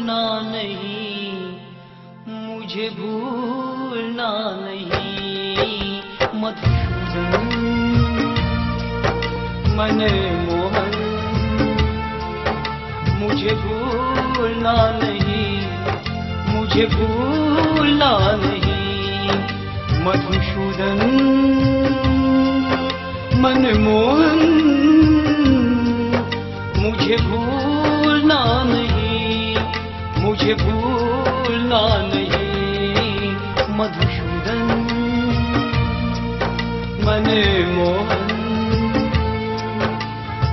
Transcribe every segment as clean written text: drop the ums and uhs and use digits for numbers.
भूलना नहीं, मुझे भूलना नहीं। मधुसूदन मनमोहन, मुझे भूलना नहीं, मुझे भूलना नहीं। मधुसूदन मनमोहन, मुझे भूलना नहीं, मुझे भूलना नहीं। मधुसूदन मनमोहन,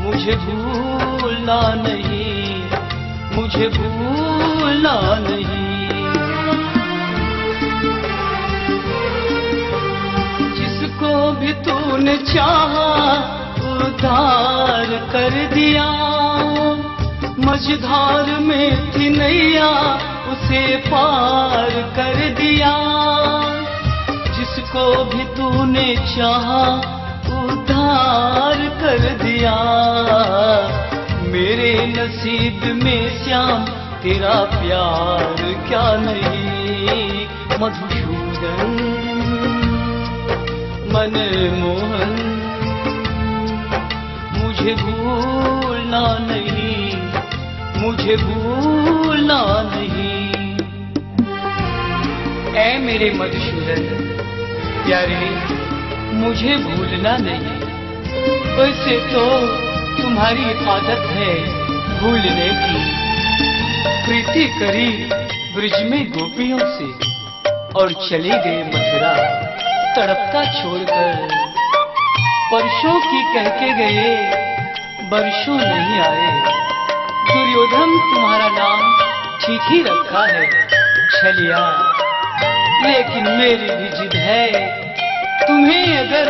मुझे भूलना नहीं, मुझे भूलना नहीं। जिसको भी तूने चाहा उधार कर दिया, मझधार में थी नैया उसे पार कर दिया। जिसको भी तूने चाहा उधार कर दिया, मेरे नसीब में श्याम तेरा प्यार क्या नहीं। मधुसूदन मनमोहन, मुझे भूलना नहीं, मुझे भूलना नहीं। ऐ मेरे मधुसूदन प्यारे, मुझे भूलना नहीं। वैसे तो तुम्हारी आदत है भूलने की। प्रीति करी ब्रिज में गोपियों से और चले गए मथुरा तड़पता छोड़कर। परसों की कह के गए, बरसों नहीं आए। दुर्योधन तुम्हारा नाम ठीक ही रखा है छलिया, लेकिन मेरी भी जिद है। तुम्हें अगर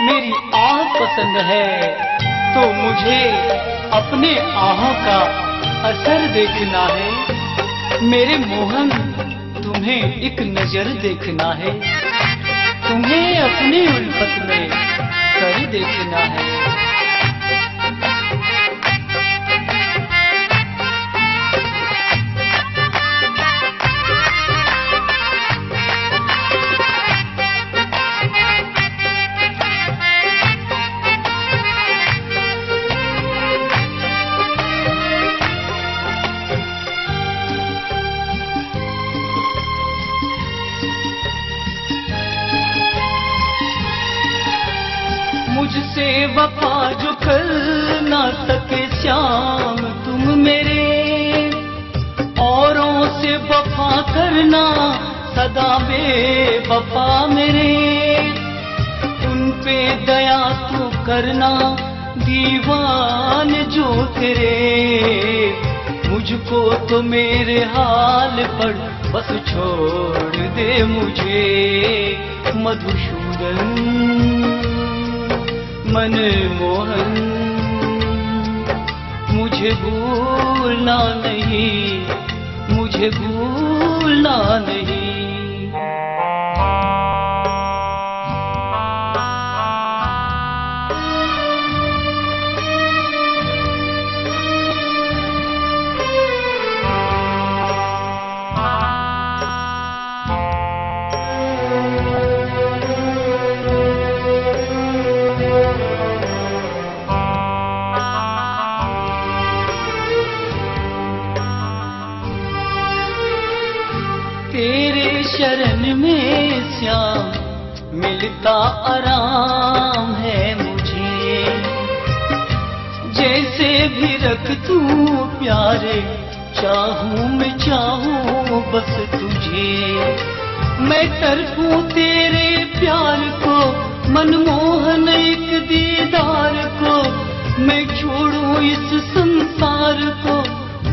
मेरी आह पसंद है तो मुझे अपने आहों का असर देखना है। मेरे मोहन तुम्हें एक नजर देखना है, तुम्हें अपनी उल्फत में कर देखना है। मुझसे वफा जो कर ना सके श्याम तुम मेरे, औरों से वफा करना सदा बेवफा मेरे। उन पे दया तू करना दीवान जो तेरे, मुझको तो मेरे हाल पर बस छोड़ दे मुझे। मधुसूदन मनमोहन, मुझे भूलना नहीं, मुझे भूलना नहीं। तेरे शरण में श्याम मिलता आराम है मुझे। जैसे भी रख तू प्यारे, चाहूं मैं चाहूं बस तुझे। मैं तरफूं तेरे प्यार को, मनमोहन एक दीदार को। मैं छोड़ूं इस संसार को,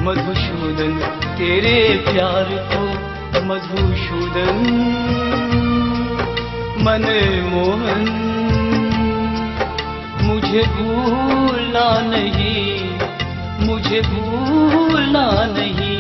मधुसूदन तेरे प्यार को। मधुसूदन मनमोहन, मुझे भूलना नहीं, मुझे भूलना नहीं।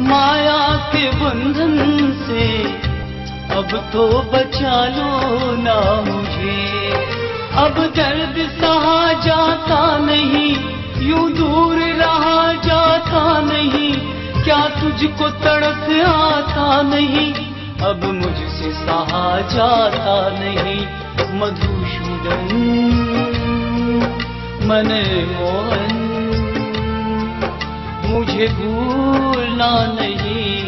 माया के बंधन से अब तो बचा लो ना मुझे। अब दर्द सहा जाता नहीं, यूं दूर रहा जाता नहीं, क्या तुझको तड़प आता नहीं, अब मुझसे सहा जाता नहीं। मधुसूदन मनमोहन मुझे भूलना नहीं,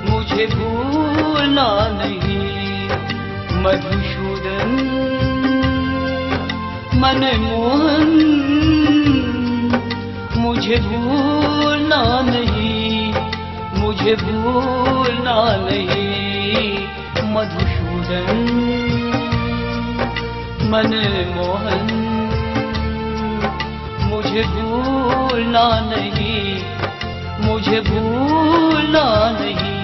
मुझे भूलना नहीं। मधुसूदन मनमोहन मुझे भूलना नहीं, मुझे भूलना नहीं। मधुसूदन मनमोहन मुझे भूलना नहीं, मुझे भूलना नहीं।